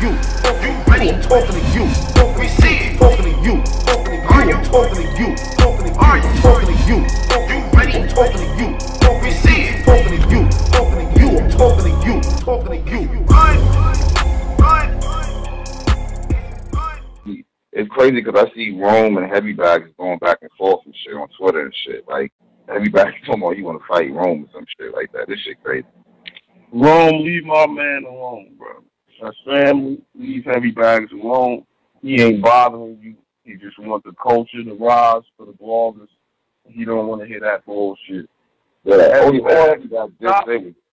you. I'm talking to you. We see it. Talking to you. Are you talking to you? Are you talking to you? You ready? I'm talking to you. We see it. Talking to you. I'm talking to you. Talking to you. It's crazy because I see Rome and Heavy Bags going back and forth and shit on Twitter and shit. Like, Heavy Bags talking about you want to fight Rome or some shit like that. This shit crazy. Rome, leave my man alone, bro. That's family. Leave Heavy Bags alone. He ain't bothering you. He just wants the culture to rise for the bloggers. He don't want to hear that bullshit. Yeah,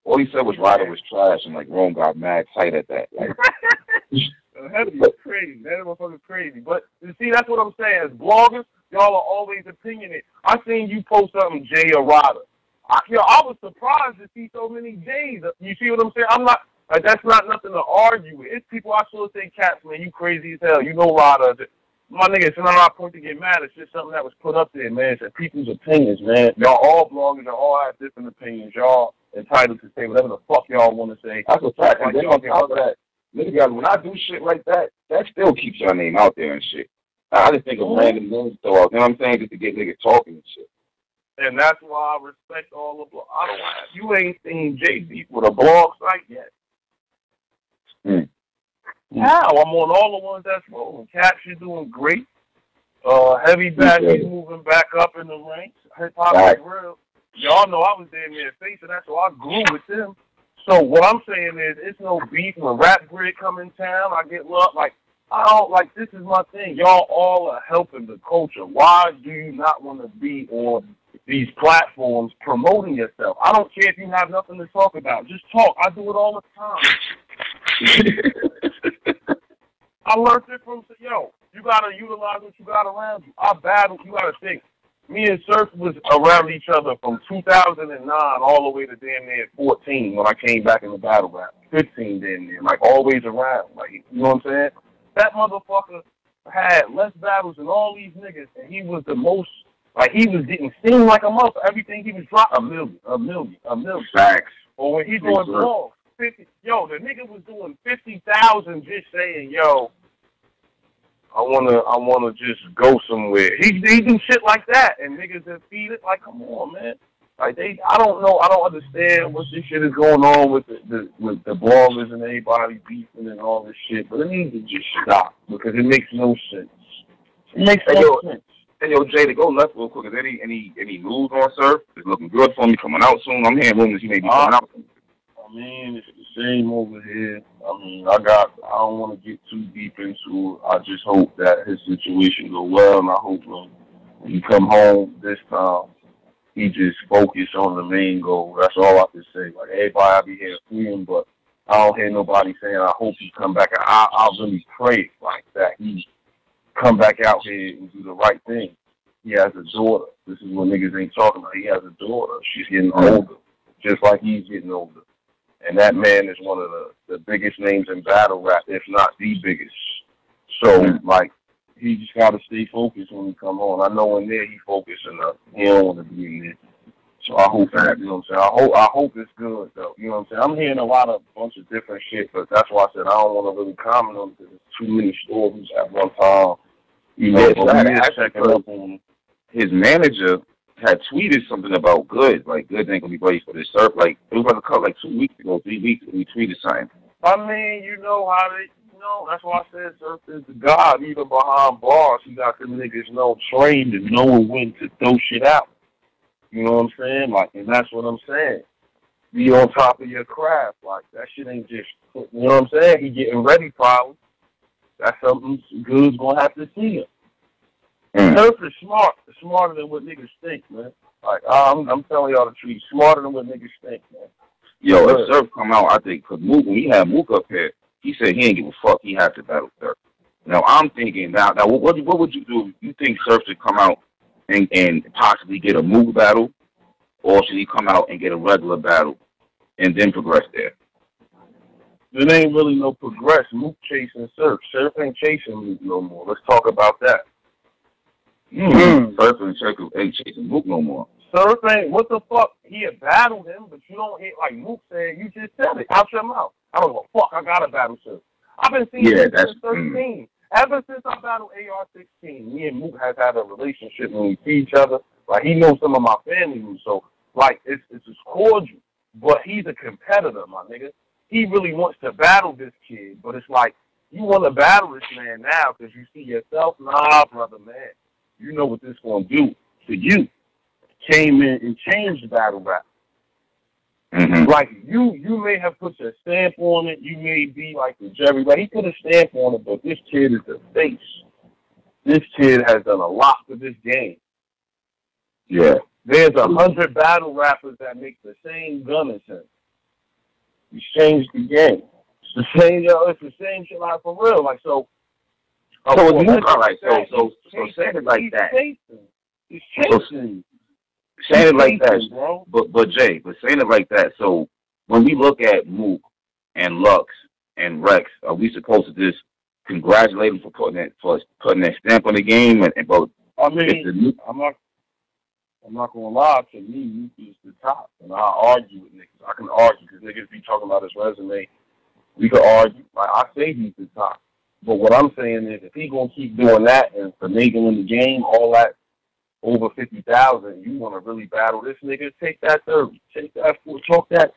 all he said was Ryder was trash and like Rome got mad tight at that. Like, Heavy is crazy. That motherfucker's crazy. But you see, that's what I'm saying. As bloggers, y'all are always opinionated. I seen you post something, Jai400. I was surprised to see so many J's. You see what I'm saying? I'm not. Like, that's not nothing to argue with. It's people I sort of say, cats, man, you crazy as hell. You know Ryder. My nigga, it's not our point to get mad. It's just something that was put up there, man. It's people's opinions, man. Y'all all bloggers. Y'all all have different opinions. Y'all entitled to say whatever the fuck y'all want to say. That's a fact. And then on top of that, nigga, when I do shit like that, that still keeps your name out there and shit. I just think of random names throw out. You know what I'm saying? Just to get niggas talking and shit. And that's why I respect all the blogs. You ain't seen Jay-Z with a blog site yet. Now I'm on all the ones that's rolling. Caps, you're doing great. Heavy Bags, he's moving back up in the ranks. Hip Hop is real. Y'all know I was damn near face of that, so I grew with them. So what I'm saying is, it's no beef. When Rap Grid come in town, I get love. Like, I don't, like, this is my thing. Y'all all are helping the culture. Why do you not want to be on these platforms promoting yourself? I don't care if you have nothing to talk about. Just talk. I do it all the time. I learned it from, you got to utilize what you got around you. I battled, you got to think. Me and Surf was around each other from 2009 all the way to damn near 14 when I came back in the battle rap. 15 damn near, like always around. Like, you know what I'm saying? That motherfucker had less battles than all these niggas, and he was the most, like, he was getting seen like a motherfucker. Everything he was dropping, a million. Facts. Or when he doing blogs, 50, the nigga was doing 50,000 just saying, I wanna just go somewhere. He do shit like that, and niggas that feed it. Like, come on, man. Like, I don't know. I don't understand what this shit is going on with the bloggers and everybody beefing and all this shit. But it needs to just stop because it makes no sense. It makes no sense. Hey, Jay, to go left real quick. Is there any news on Surf? It's looking good for me. Coming out soon. I'm hearing rumors he may be coming out soon. I mean, it's the same over here. I mean, I don't want to get too deep into it. I just hope that his situation go well, and I hope when he come home this time, he just focus on the main goal. That's all I can say. Like, everybody I be hearing freedom, but I don't hear nobody saying, I hope he come back. I really pray like that he come back out here and do the right thing. He has a daughter. This is what niggas ain't talking about. He has a daughter. She's getting older, just like he's getting older. And that man is one of the biggest names in battle rap, if not the biggest. So, like, he just got to stay focused when he come on. I know in there he focused enough. He don't want to be in there. So I hope that, you know what I'm saying? I hope it's good, though. You know what I'm saying? I'm hearing a bunch of different shit, but that's why I said I don't want to really comment on it because there's too many stories at one time. You know, checking up on him. His manager had tweeted something about Good. Like, Good ain't going to be ready for this Surf. Like, it was about to cut like 2 weeks ago, 3 weeks, and he tweeted something. I mean, you know how they, that's why I said Surf is the God. Even behind bars, he got them niggas trained and knowing when to throw shit out. You know what I'm saying? Like, and that's what I'm saying. Be on top of your craft. Like, that shit ain't just, you know what I'm saying? He getting ready probably. That's something Good's going to have to see him. Surf is smarter than what niggas think, man. Like, I'm telling y'all the truth, smarter than what niggas think, man. Yo, if Surf come out, I think, because when he had Mook up here, he said he ain't give a fuck, he had to battle Surf. Now, I'm thinking, now what would you do? You think Surf should come out and possibly get a Mook battle, or should he come out and get a regular battle and then progress there? There ain't really no progress. Mook chasing Surf. Surf ain't chasing Mook no more. Let's talk about that. Surf ain't chasing Mook no more. Surf ain't, what the fuck? He had battled him, but you don't hit, like Mook said, you just said it out your mouth. I don't give a fuck, I gotta battle Surf. I've been seeing this since 13. Ever since I battled AR-16, me and Mook has had a relationship when we see each other. Like, he knows some of my family moves, so, like, it's just cordial. But he's a competitor, my nigga. He really wants to battle this kid, but it's like, you want to battle this man now because you see yourself? Nah, brother, man. You know what this going to do to you. Came in and changed battle rap. Like, you may have put your stamp on it. You may be like the Jerry. Like, he put a stamp on it, but this kid is the face. This kid has done a lot for this game. Yeah. There's 100 battle rappers that make the same gun as him. He's changed the game. It's the same, it's the same shit like for real. Like, so it's Mook, all right. So saying it like that. He's chasing. Saying it like that, bro. But Jay, saying it like that. So when we look at Mook and Lux and Rex, are we supposed to just congratulate him for putting that stamp on the game? But I mean, I'm not gonna lie. To me, Mook is the top, and I argue with niggas. I can argue because niggas be talking about his resume. We could argue. Like, I say he's the top, but what I'm saying is, if he gonna keep doing that and finagling the game, all that. Over 50,000, you want to really battle this nigga? Take that 30. Take that 4. Talk that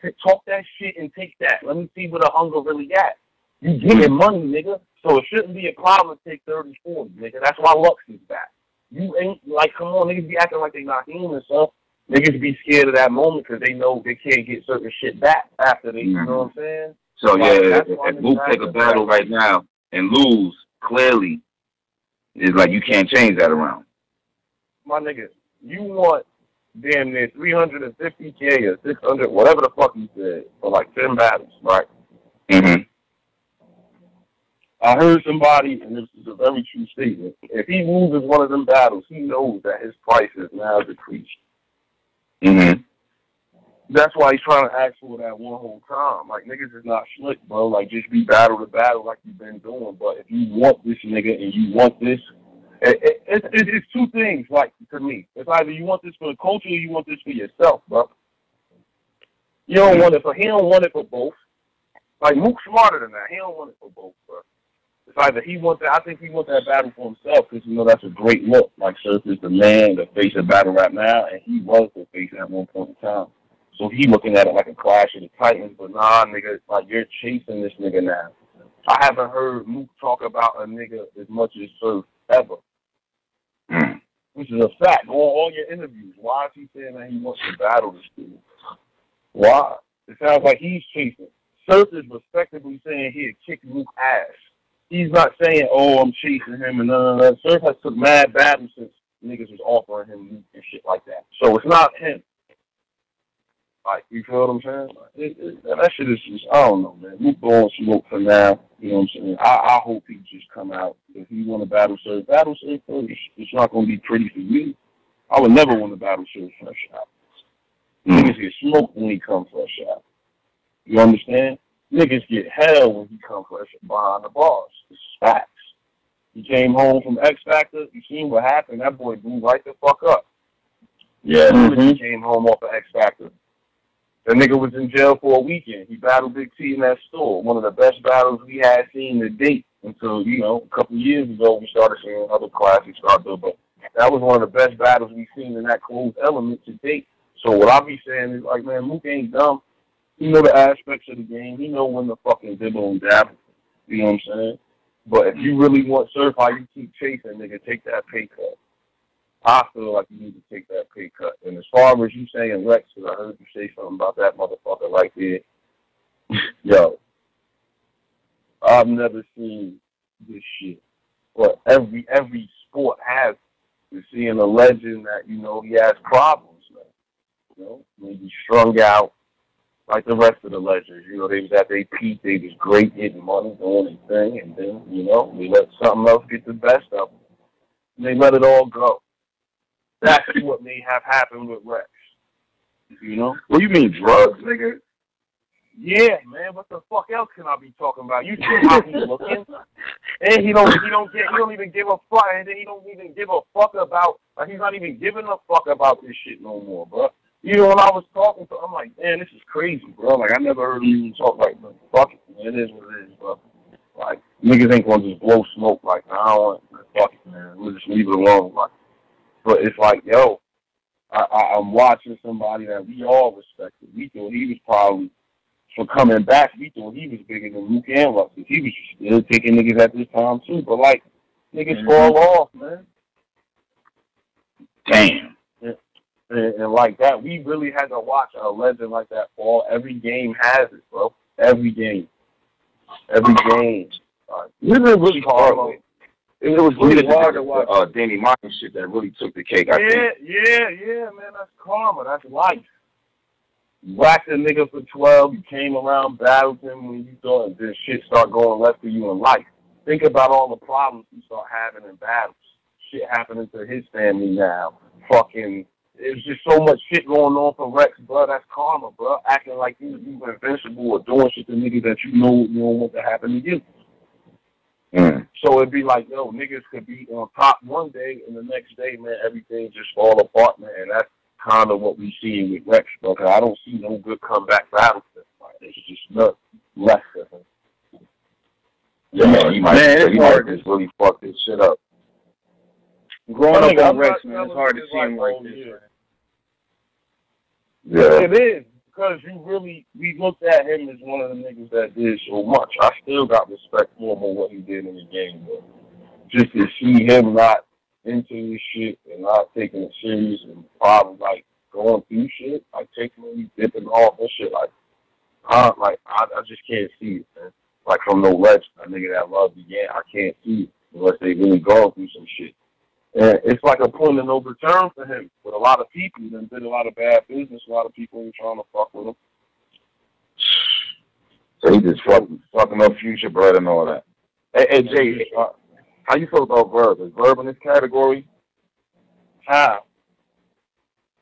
shit and take that. Let me see where the hunger really at. You getting money, nigga. So it shouldn't be a problem to take 30, 40, nigga. That's why Lux is back. You ain't, like, come on, niggas be acting like they not human, so niggas be scared of that moment because they know they can't get certain shit back after they, you know what I'm saying? So, like, if Mook take a battle right now and lose, clearly, it's like you can't change that around. My nigga, you want damn near 350K or 600, whatever the fuck you said, for like 10 battles, right? I heard somebody, and this is a very true statement, if he loses one of them battles, he knows that his price is now decreased. That's why he's trying to ask for that one whole time. Like, niggas is not slick, bro. Like, just be battle to battle like you've been doing. But if you want this nigga and you want this, it's two things, like, to me. It's either you want this for the culture or you want this for yourself, bro. You don't want it for, he don't want it for both. Like, Mook's smarter than that. He don't want it for both, bro. It's either he wants that, I think he wants that battle for himself because, you know, that's a great look. Like, Surf is the man, the face of battle rap now, and he was the face at one point in time. So he looking at it like a clash of the Titans, but nah, nigga, like, you're chasing this nigga now. I haven't heard Mook talk about a nigga as much as Surf ever. Which is a fact. Go on all your interviews. Why is he saying that he wants to battle this dude? Why? It sounds like he's chasing. Surf is respectably saying he'll kick Mook's ass. He's not saying, oh, I'm chasing him and none of that. Surf has took mad battles since niggas was offering him Mook and shit like that. So it's not him. Like, you feel what I'm saying? Like, that shit is just, I don't know, man. Mook going smoke for now. You know what I'm saying? I hope he just come out. If he want to battle Surf first. It's not going to be pretty for you. I would never want to battle Surf fresh out. Niggas get smoked when he comes fresh out. You understand? Niggas get hell when he comes fresh behind the bars. It's facts. He came home from X Factor. You seen what happened? That boy blew right the fuck up. Yeah, he came home off of X Factor. That nigga was in jail for a weekend. He battled Big T in that store. One of the best battles we had seen to date until, you know, a couple of years ago we started seeing other classics start there. But that was one of the best battles we've seen in that closed element to date. So what I be saying is, like, man, Mook ain't dumb. He know the aspects of the game. He know when to fucking dibble and dabble. You know what I'm saying? But if you really want Surf, how you keep chasing, nigga, take that pay cut. I feel like you need to take that pay cut. And as far as you saying Rex, because I heard you say something about that motherfucker right there. Yo, I've never seen this shit. But every sport has. You're seeing a legend that, you know, he has problems, man. You know, maybe strung out like the rest of the legends. You know, they was at their peak, they was great getting money, doing their thing, and then, you know, they let something else get the best of them. And they let it all go. That's what may have happened with Rex. You know? What you mean, drugs, nigga? Yeah, man. What the fuck else can I be talking about? You see how he's looking, and he don't even give a fuck, and then he don't even give a fuck about. Like, he's not even giving a fuck about this shit no more, bro. You know, when I was talking to him, I'm like, man, this is crazy, bro. Like, I never heard him even talk like, fuck it, man. It is what it is, bro. Like, niggas ain't gonna just blow smoke like, I don't want, fuck it, man. We'll just leave it alone. Like, but it's like, yo, I'm watching somebody that we all respected. We thought he was probably, for coming back, we thought he was bigger than Luke and Russ. He was still taking niggas at this time, too. But, like, niggas fall off, man. Damn. And like that, we really had to watch a legend like that fall. Every game has it, bro. Every game. Every game. This is really hard. It was really hard to watch. Danny Martin shit that really took the cake, I think. Yeah, man. That's karma. That's life. You whacked a nigga for 12. You came around, battled him when you thought this shit start going left for you in life. Think about all the problems you start having in battles. Shit happening to his family now. Fucking, there's just so much shit going on for Rex, bro. That's karma, bro. Acting like you invincible or doing shit to niggas that you know you don't want to happen to you. So it'd be like, yo, niggas could be on top one day, and the next day, man, everything just fall apart, man. And that's kind of what we see with Rex, bro. Cause I don't see no good comeback battles. Like, it's just not less of him. Yeah, he might just really fuck this shit up. Growing up on Rex, man, it's hard to see him like this. Yeah. It is. Because we looked at him as one of the niggas that did so much. I still got respect for him on what he did in the game, but just to see him not into this shit and not taking it serious and probably like going through shit, like taking it, dipping off and shit, I just can't see it, man. Like from no legend, a nigga that loves the game, I can't see it unless they really go through some shit. And it's like a point of no return for him. With a lot of people, and did a lot of bad business. A lot of people ain't trying to fuck with him. So he just fucking up Future Bread and all that. Hey Jay, how you feel about Verb? Is Verb in this category? How?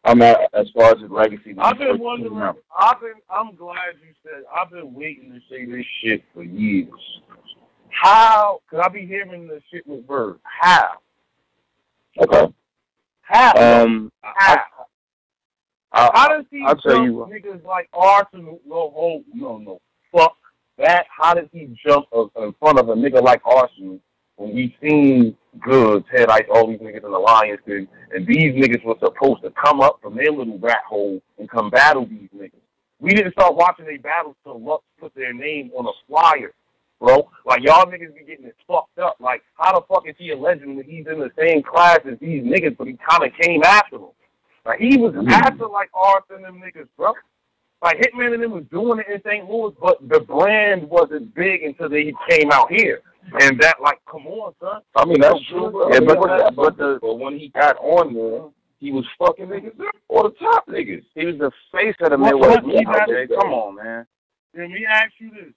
I mean, as far as his legacy. I've been wondering. I'm glad you said. I've been waiting to say this shit for years. How? Cause I be hearing this shit with Verb. How? Okay. How? How does he I'll tell you niggas like Arsonal? No. Fuck that. How does he jump in front of a nigga like Arsonal when we seen Goods, Head Ice, all these niggas in the Lions thing, and these niggas were supposed to come up from their little rat hole and come battle these niggas? We didn't start watching their battles till Lux put their name on a flyer. Bro, like, y'all niggas be getting it fucked up. Like, how the fuck is he a legend when he's in the same class as these niggas, but he kind of came after them? Like, he was after, like, Arthur and them niggas, bro. Like, Hitman and them was doing it in St. Louis, but the brand wasn't big until they came out here. And that, like, come on, son. I mean, that's true, bro. Yeah, but when he got on there, he was fucking niggas up, or the top niggas. He was the face of the Midwest. Come on, man. Let me ask you this.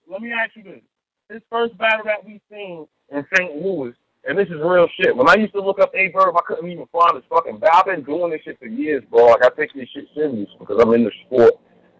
His first battle that we seen in St. Louis, and this is real shit. When I used to look up Aye Verbs, I couldn't even find his fucking battle. I've been doing this shit for years, bro. Like, I take this shit serious because I'm in the sport.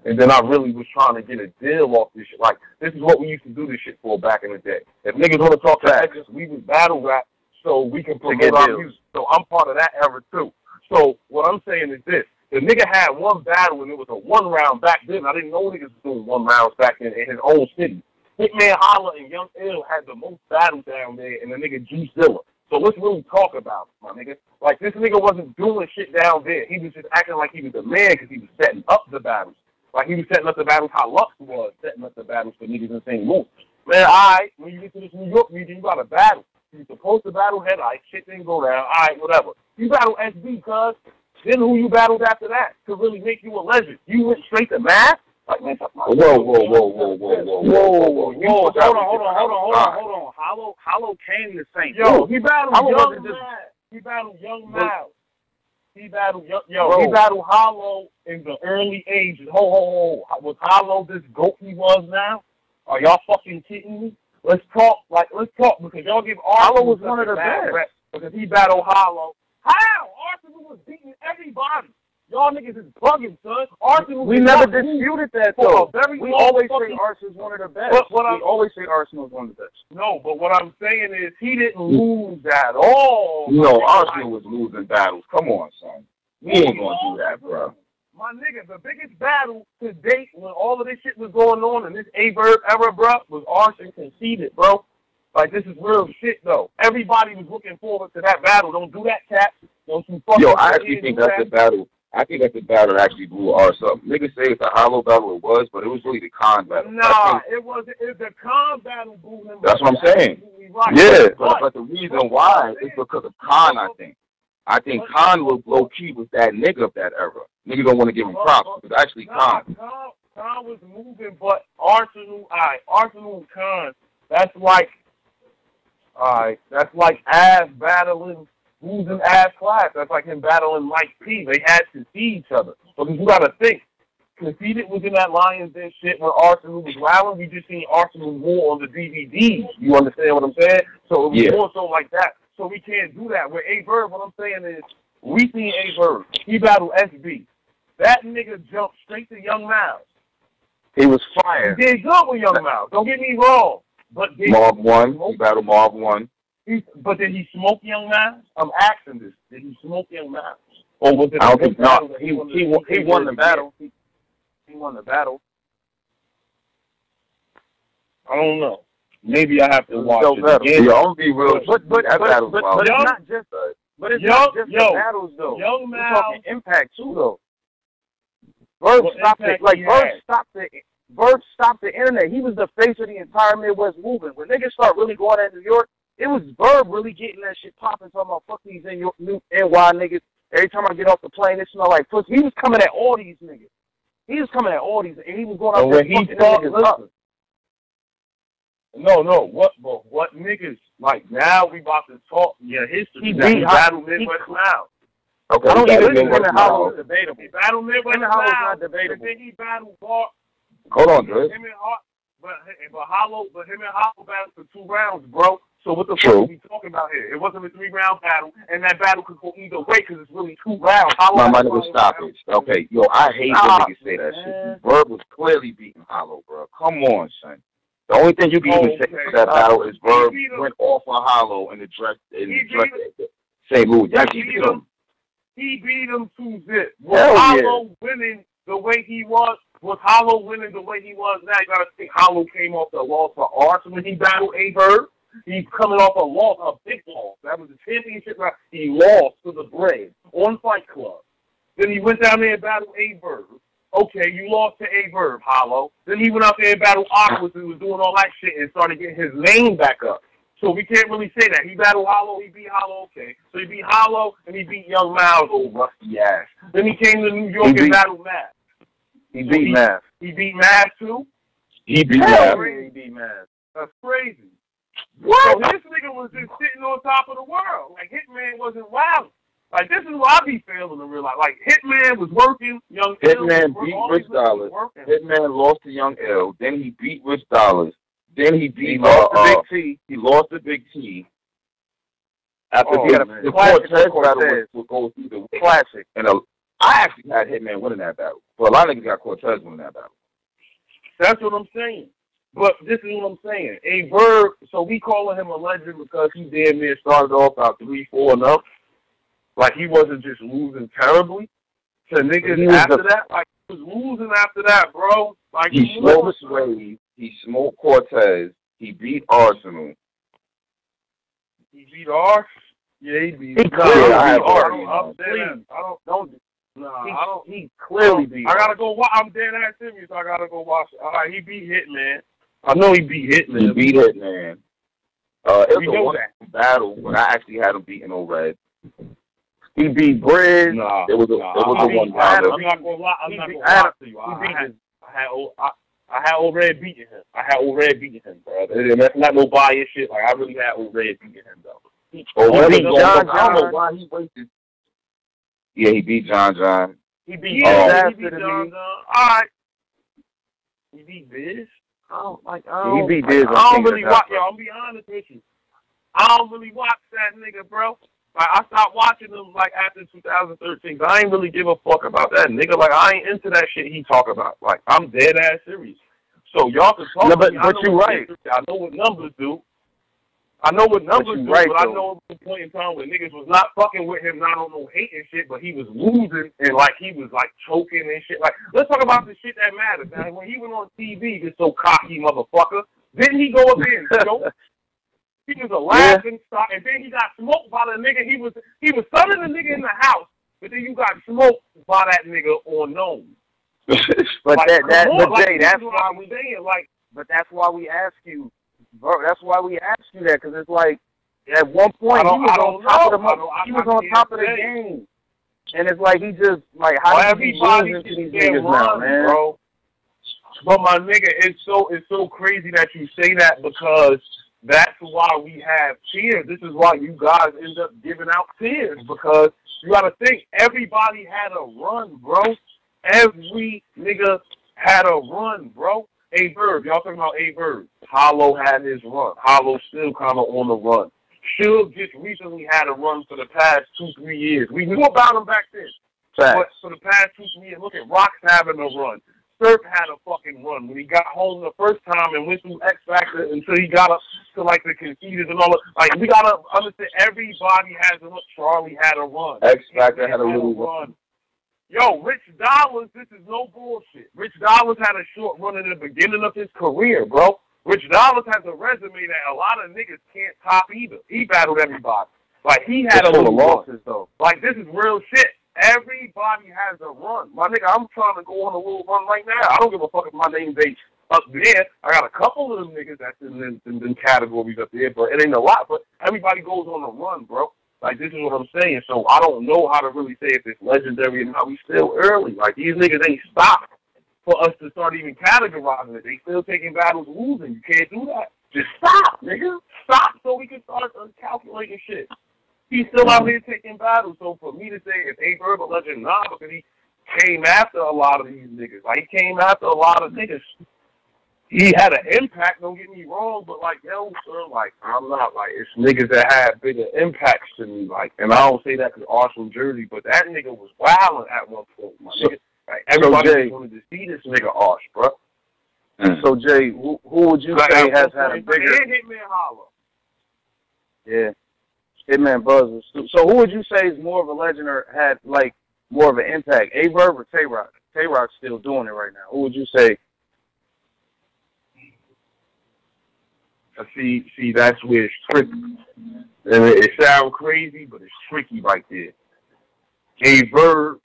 And then I really was trying to get a deal off this shit. Like, this is what we used to do this shit for back in the day. If niggas want to talk to niggas, we was battle rap so we can promote our music. So I'm part of that era, too. So what I'm saying is this. The nigga had one battle, and it was a one round back then. I didn't know niggas was doing one rounds back then in his own city. Hitman Holla and Young Ill had the most battles down there, and the nigga G Zilla. So let's really talk about it, my nigga. Like, this nigga wasn't doing shit down there. He was just acting like he was the man because he was setting up the battles. Like, he was setting up the battles how Lux was setting up the battles for niggas in St. Louis. Man, all right, when you get to this New York region, you got to battle. You're supposed to battle Head Ice. Shit didn't go down. All right, whatever. You battle SB, cuz. Then who you battled after that to really make you a legend? You went straight to math? Like, man, whoa. Hold on. Hollow came to St. Yo, he battled Young Mad. He battled Young Mad. He battled he battled Hollow in the early ages. Ho. Was Hollow this goat he was now? Are y'all fucking kidding me? Let's talk because y'all give Hollow was one of the best because he battled Hollow. How? Arsonal was beating everybody. Y'all niggas is bugging, son. Arsonal. We never disputed that, though. We always say Arsonal's one of the best. We always say Arsonal's one of the best. No, but what I'm saying is he didn't lose at all. No, Arsonal was losing battles. Come on, son. We ain't gonna do that, bro. My nigga, the biggest battle to date when all of this shit was going on in this Aye Verbs era, bro, was Arsonal conceded, bro. Like, this is real shit, though. Everybody was looking forward to that battle. Don't do that, Cap. Don't you fucking I actually think that's the battle. I think that's the battle that actually blew ours up. Niggas say it's a hollow battle, it was, but it was really the Khan battle. Nah, it wasn't. The Khan battle blew him. That's what I'm saying. Right. Yeah, but the reason why is because of Khan, I think. I think Khan was low-key with that nigga of that era. Niggas don't want to give him props. It's actually Khan. Khan was moving, but Arsonal and Khan, that's like Av battling who's in Av's class. That's like him battling Mike P. They had to see each other. Because you got to think, Conceited was in that Lions Den shit where Arsonal was wilding. We just seen Arsonal more on the DVDs. You understand what I'm saying? So it was more so like that. So we can't do that. With Aye Verbs, what I'm saying is, we seen Aye Verbs. He battled SB. That nigga jumped straight to Young Miles. He was fire. He did good with Young Miles. Don't get me wrong. But Marv won. He battled Marv won. But did he smoke Young Miles? I'm asking this. Did he smoke Young Miles? Or was it I don't think not. He won the battle. He won the battle. I don't know. Maybe I have to watch it again. Yeah, I'm be real. But it's not just the battles though. Young We're Miles. talking impact too though. Verbs stopped it. Like Verbs stopped the internet. He was the face of the entire Midwest movement. When niggas start really going at New York, it was Verb really getting that shit popping, talking about fuck these NY niggas. Every time I get off the plane, it smell like pussy. He was coming at all these niggas. He was coming at all these, and he was going out there fucking niggas up. No, what niggas, like, now we about to talk, history. He battled Midwest Miles. Okay, I don't even think Him and Hollow is debatable. He battled Midwest Miles. Not debatable. And then he battled Bart. Hold on, Dre. Him and Hollow battled for 2 rounds, bro. So what the fuck are we talking about here? It wasn't a 3-round battle, and that battle could go either way because it's really 2 rounds. My nigga, stop it. Okay, yo, I hate when niggas say that shit. Verb was clearly beating Hollow, bro. Come on, son. The only thing you can even say for that battle is Verb went off on Hollow in the dress St. Louis. Yeah, he beat him. He beat him 2-0. Was Hollow winning the way he was? Was Hollow winning the way he was? Now you gotta think Hollow came off the loss for Arsonal when he battled Aye Verbs. He's coming off a loss, a big loss. That was the championship round. He lost to the Braves on Fight Club. Then he went down there and battled Aye Verbs. Okay, you lost to Aye Verbs, Hollow. Then he went out there and battled Aquas and was doing all that shit and started getting his name back up. So we can't really say that. He battled Hollow, he beat Hollow, okay. So he beat Hollow and he beat Young Miles, old rusty ass. Then he came to New York and battled Mav. He beat Mav. He beat Mav too? He beat Mav. He beat Mav. That's crazy. What? So this nigga was just sitting on top of the world. Like, Hitman wasn't wild. Like, this is what I be feeling in real life. Like, Hitman was working. Hitman beat Rich Dollars. Hitman lost to Young L. Then he beat Rich Dollars. Then he beat the Big T. He lost the Big T. After the Cortez battle would go through the classic. And I actually had Hitman winning that battle. But a lot of niggas got Cortez winning that battle. That's what I'm saying. But this is what I'm saying. Aye Verbs, so we calling him a legend because he damn near started off about 3-4-0. Like, he wasn't just losing terribly to niggas after that. Like, he was losing after that, bro. Like, he smoked Sway. He smoked Cortez. He beat Arsonal. He beat Ars? Yeah, he beat He clearly beat Ars. He clearly beat I gotta go watch. I'm dead ass serious. I gotta go watch it. All right, he beat Hitman. I know he beat Hitman. He beat Hitman. It was a battle, but I actually had him beating Red. He beat Bridge. Nah, it was a one battle. I'm not gonna lie to you. I had Old Red beating him. Bro. That's not no bias shit. Like, I really had Old Red beating him, though. I don't know why he wasted. Yeah, he beat John. He beat John. All right. He beat Biz. He beat Biz. I don't really watch. Yo, I'm be honest with you. I don't really watch that nigga, bro. Like, I stopped watching him, like, after 2013. I ain't really give a fuck about that nigga. Like, I ain't into that shit he talk about. Like, I'm dead ass serious. So y'all can talk. No, but you're right. I know what numbers do. But I know at the point in time when niggas was not fucking with him, not on no hating shit, but he was losing and, like, he was, like, choking and shit. Like, let's talk about the shit that matters. Now, when he went on TV, this so cocky motherfucker, didn't he go up there and choke? He was a laughing stock, and then he got smoked by the nigga. He was sunning the nigga in the house, but then you got smoked by that nigga on known. But like, Jay, that's why we saying, like. But that's why we ask you. That's why we ask you that, because it's like at one point he was on top of the game, and it's like he just like how do you losing to these niggas now, man? Bro. But my nigga, it's so crazy that you say that, because that's why we have tiers. This is why you guys end up giving out tiers, because you got to think everybody had a run, bro. Every nigga had a run, bro. Aye Verbs, y'all talking about Aye Verbs. Hollow had his run. Hollow still kind of on the run. Suge just recently had a run for the past 2-3 years. We knew about him back then. Fact. But for the past 2-3 years, look at Rock's having a run. Surf had a fucking run when he got home the first time and went through X Factor until he got up to like the Conceders and all that. Like, we gotta understand everybody has a run. Charlie had a run. X Factor had a little run. Yo, Rich Dollars, this is no bullshit. Rich Dollars had a short run in the beginning of his career, bro. Rich Dollars has a resume that a lot of niggas can't top either. He battled everybody. Like, he had a little losses, though. Like, this is real shit. Everybody has a run. My nigga, I'm trying to go on a little run right now. I don't give a fuck if my name's up there. I got a couple of them niggas that's in them categories up there, but it ain't a lot. But everybody goes on a run, bro. Like, this is what I'm saying. So I don't know how to really say if it's legendary or not. We still early. Like, these niggas ain't stopped for us to start even categorizing it. They still taking battles losing. You can't do that. Just stop, nigga. Stop so we can start calculating shit. He's still out here taking battles. So for me to say if Aye Verbs a legend, nah, because he came after a lot of these niggas. Like, he came after a lot of niggas. He had an impact, don't get me wrong, but like, yo, sir, like, I'm not, like, it's niggas that had bigger impacts to me, like, and I don't say that because Arsonal Jersey, but that nigga was wilding at one point, my nigga. Like, everybody wanted to see this nigga Ars, bro. So, Jay, who would you say has had a bigger... And Hitman Holla. Yeah. Hitman Buzz. So who would you say is more of a legend or had, like, more of an impact? Aye Verbs or Tay Rock? Tay Rock's still doing it right now. Who would you say... See, that's where it's tricky. And it sounds crazy, but it's tricky right there. Aye Verbs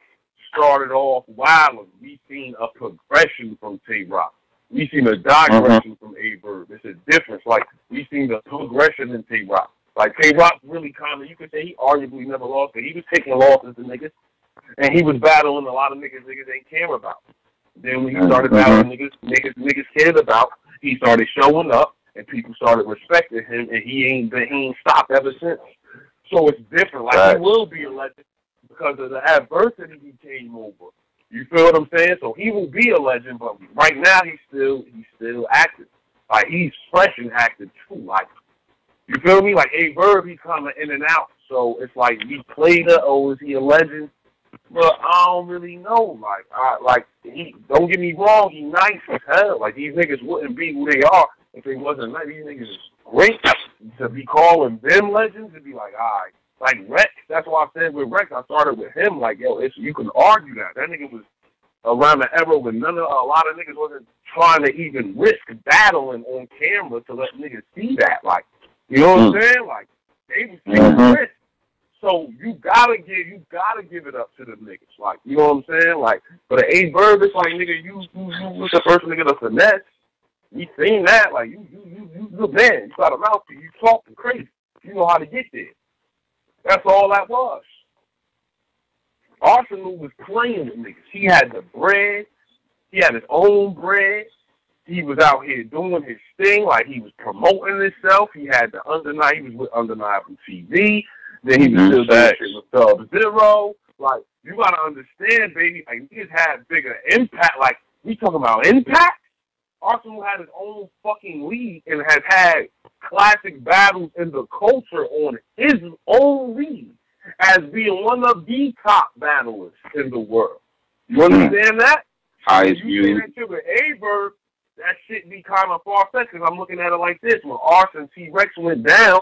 started off wilding. We seen a progression from Tay Rock. We seen a digression from Aye Verbs. It's a difference. Like, we seen the progression in Tay Rock. Like, Tay Rock really kind of, you could say he arguably never lost, but he was taking losses to niggas. And he was battling a lot of niggas ain't care about. Then when he started battling niggas cared about, he started showing up. And people started respecting him, and he ain't stopped ever since. So it's different. Like, he will be a legend because of the adversity he came over. You feel what I'm saying? So he will be a legend, but right now he's still active. Like, he's fresh and active too. Like, you feel me? Like, Aye Verbs, he's kind of in and out. So it's like, we played it. Oh, is he a legend? But I don't really know. Don't get me wrong, he's nice as hell. Like, these niggas wouldn't be who they are if they wasn't nice. These niggas is great. To be calling them legends, to be like, all right. Like Rex, that's why I said with Rex, I started with him. Like, yo, you can argue that. That nigga was around the era when a lot of niggas wasn't trying to even risk battling on camera to let niggas see that. Like, you know what I'm saying? Like, they was taking risks. So you gotta give it up to the niggas. Like, you know what I'm saying? Like, but the Aye Verbs, it's like, nigga, you was the first nigga to finesse. We seen that. Like, you the man. You got a mouthpiece. You talking crazy. You know how to get there. That's all that was. Arsonal was playing with niggas. He had the bread. He had his own bread. He was out here doing his thing. Like, he was promoting himself. He had the Undeniable. He was with Undeniable TV. Then he was still doing shit with Sub-Zero. Like, you gotta understand, baby. Like, niggas had bigger impact. Like, we talking about impact? Arsonal had his own fucking league and has had classic battles in the culture on his own league as being one of the top battlers in the world. You understand that? Highest view. You say that shit with Aye Verbs, that shit be kind of far-fetched because I'm looking at it like this. When Arsonal T-Rex went down,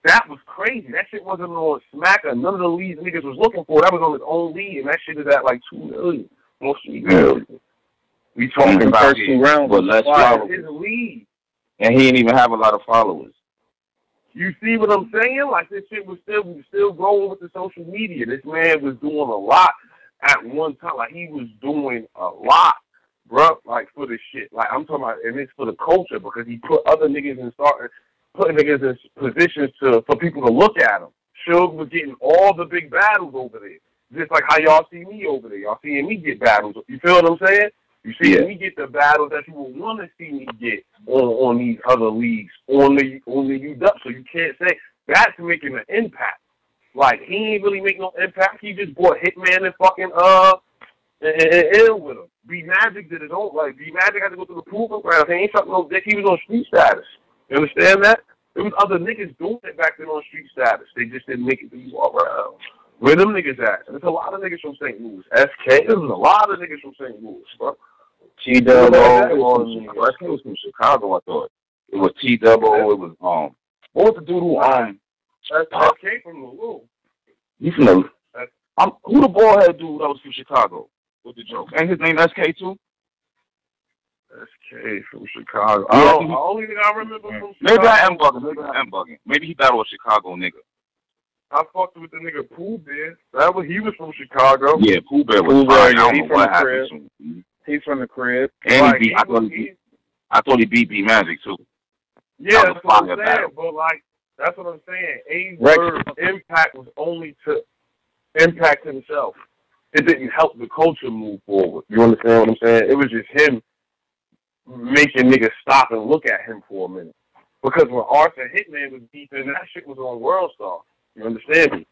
that was crazy. That shit wasn't on Smacker. None of the leads niggas was looking for. That was on his own lead, and that shit is at like 2 million. Most $3 million. We talking about first 2 rounds with less followers. His lead. And he didn't even have a lot of followers. You see what I'm saying? Like, this shit was still growing with the social media. This man was doing a lot at one time. Like, he was doing a lot, bro, like, for this shit. Like, I'm talking about, and it's for the culture, because he put other niggas and started putting niggas in positions for people to look at him. Suge was getting all the big battles over there. Just like how y'all see me over there. Y'all seeing me get battles. You feel what I'm saying? You see me get the battles that you would want to see me get on these other leagues, on the UW. So you can't say that's making an impact. Like, he ain't really make no impact. He just brought Hitman and fucking and ill with him. B Magic did his own. Like, B Magic had to go through the proving ground. He ain't something no dick. He was on street status. You understand that? There was other niggas doing it back then on street status. They just didn't make it to you all around. Where them niggas at? There's a lot of niggas from St. Louis. SK, there's a lot of niggas from St. Louis, bro. T-Double, SK was from Chicago, I thought. It was T-Double, it was, what was the dude who, SK from the Lou. He's from the, who the bald head dude that was from Chicago? With the joke. Ain't his name SK too? SK from Chicago. Yeah, the only thing I remember from Chicago. Maybe I am bugging. Maybe he battled a Chicago nigga. I fucked with the nigga Pooh Bear. He was from Chicago. Yeah, Pooh Bear was fine. I don't know what happened to him. He's from the crib. And like, I thought he beat B Magic too. Yeah, that's what I'm saying. Battle. But like, that's what I'm saying. Aye Verbs' impact was only to impact himself. It didn't help the culture move forward. You understand what I'm saying? It was just him making niggas stop and look at him for a minute. Because when Arthur Hitman was beefing, that shit was on World Star. You understand me?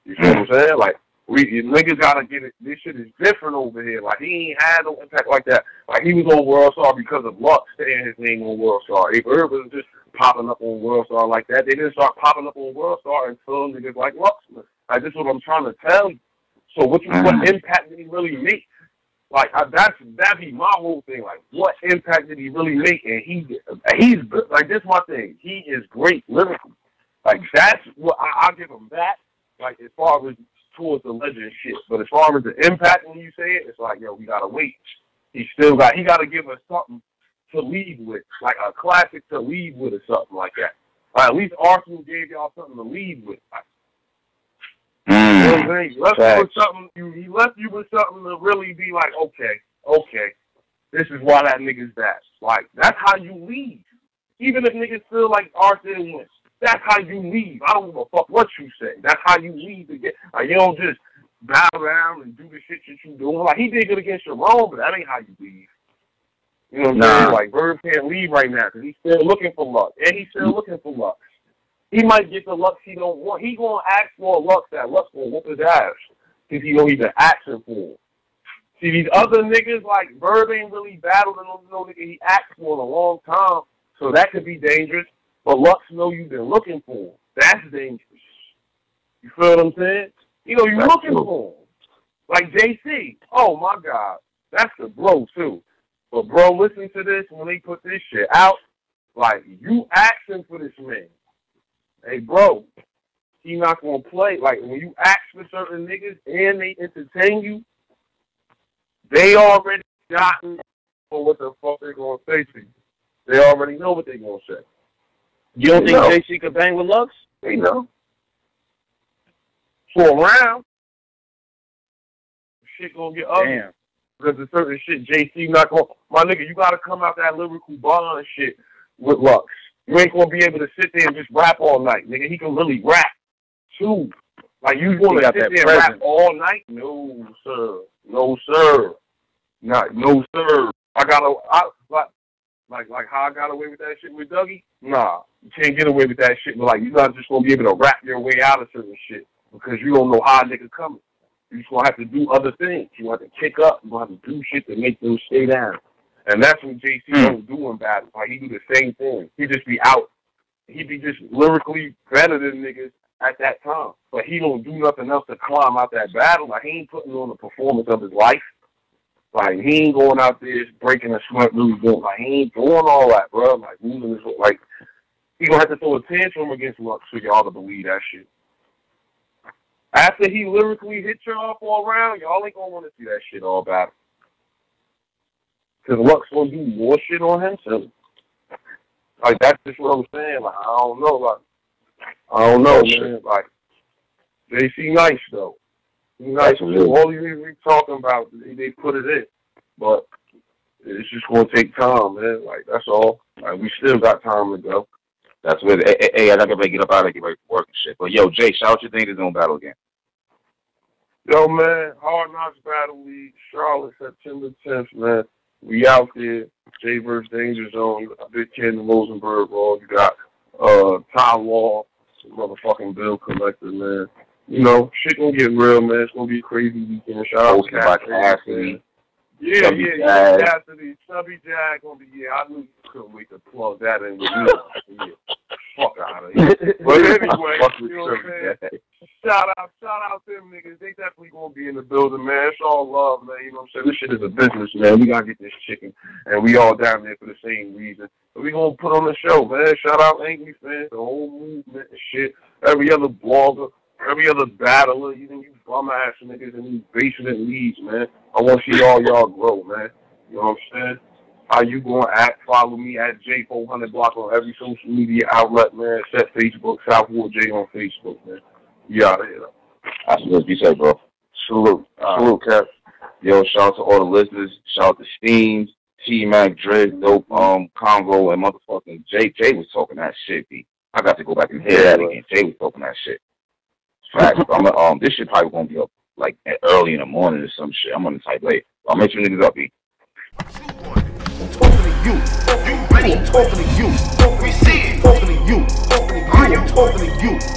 You see what I'm saying? Like, niggas gotta get it. This shit is different over here. Like, he ain't had no impact like that. Like, he was on World Star because of Lux saying his name on World Star. Aye Verbs was just popping up on World Star like that. They didn't start popping up on World Star until niggas like Lux. Like, this is what I'm trying to tell you. So what impact did he really make? Like, that'd be my whole thing. Like, what impact did he really make? And he's like, this is my thing. He is great lyrically. Like, that's what I'll give him that. Like, as far as towards the legend shit. But as far as the impact when you say it, it's like, yo, we gotta wait. He gotta give us something to lead with. Like a classic to lead with or something like that. Like, at least Arsonal gave y'all something to lead with. Like, you know what I'm saying? He left you with something to really be like, okay, this is why that nigga's that. Like, that's how you leave. Even if niggas feel like Arsonal wins. That's how you leave. I don't give a fuck what you say. That's how you leave to get. Like, you don't just bow down and do the shit that you doing. Like, he did good against Jerome, but that ain't how you leave. You know what I'm saying? Like, Verb can't leave right now because he's still looking for luck. And he's still looking for luck. He might get the Lux he don't want. He gonna ask for a Lux that Lux gonna whoop his ass because he know he's been asking for him. See, these other niggas, like, Verb ain't really battled and no nigga he asked for in a long time, so that could be dangerous. But Lux know you've been looking for him. That's dangerous. You feel what I'm saying? You know, you're looking for him. Like JC. Oh, my God. That's the bro, too. But, bro, listen to this when they put this shit out. Like, you asking for this man. Hey, bro, he not going to play. Like, when you ask for certain niggas and they entertain you, they already gotten for what the fuck they going to say to you. They already know what they going to say. You don't think JC could bang with Lux? They know. For a round, shit going to get ugly. Damn. Because there's certain shit JC not going to... My nigga, you got to come out that lyrical bar and shit with Lux. You ain't going to be able to sit there and just rap all night, nigga. He can really rap, too. Like, you going to sit there and rap all night? No, sir. No, sir. No, sir. Like how I got away with that shit with Dougie? Nah, you can't get away with that shit. But, like, you're not just going to be able to rap your way out of certain shit because you don't know how a nigga coming. You're just going to have to do other things. You have to kick up. You're going to have to do shit to make them stay down. And that's what JC don't do in battles. Like, he do the same thing. He just be out. He be just lyrically better than niggas at that time. But he don't do nothing else to climb out that battle. Like, he ain't putting on the performance of his life. Like, he ain't going out there breaking a sweat really good. Like, he ain't doing all that, bro. Like, losing his, like, he gonna have to throw a tantrum against Lux for y'all to believe that shit. After he lyrically hit y'all for a round, y'all ain't gonna want to see that shit all battle. Because Lux gonna do more shit on him, too. Like, that's just what I'm saying. Like, I don't know. Like, I don't know, man. Like, JC nice, though. He's nice. All these we talking about, they put it in. But it's just going to take time, man. Like, that's all. Like, we still got time to go. That's what hey, I gotta get up out of here, get ready for work and shit. But yo, Jay, shout out your thing is on Battle again. Yo, man, Hard Knocks Battle League, Charlotte, September 10th, man. We out there. Jay vs. Danger Zone. You got Big Kid and Rosenberg, bro. You got Ty Law, motherfucking bill collector, man. You know, shit gonna get real, man. It's gonna be a crazy weekend. Shout out to Cassidy. Yeah, Cassidy. Stubby Jag gonna be, I knew you couldn't wait to plug that in with me. Fuck out of here. But anyway, you know what I'm saying? Shout out them niggas. They definitely gonna be in the building, man. It's all love, man. You know what I'm saying? This shit is a business, man. We gotta get this chicken. And we all down there for the same reason. But we gonna put on the show, man. Shout out Angry Fans, the whole movement and shit. Every other blogger, every other battler, even you bum ass niggas in these basement leagues, man. I want to see all y'all grow, man. You know what I'm saying? How you gonna act? Follow me at Jai400 block on every social media outlet, man. Except Facebook, Southwood J on Facebook, man. We out of here, though. That's what you say, bro. Salute. Salute, Cap. Yo, shout out to all the listeners. Shout out to Steams, T-Mac, Dre, Dope, Congo, and motherfucking Jay. Jay was talking that shit, B. I got to go back and hear that again. Jay was talking that shit. Facts. This shit probably gonna be up like early in the morning or some shit. I'm gonna type late. I'll make sure niggas up, B. I'm talking to you. You ready? I'm talking to you. We see it. Talking to you. I'm talking to you.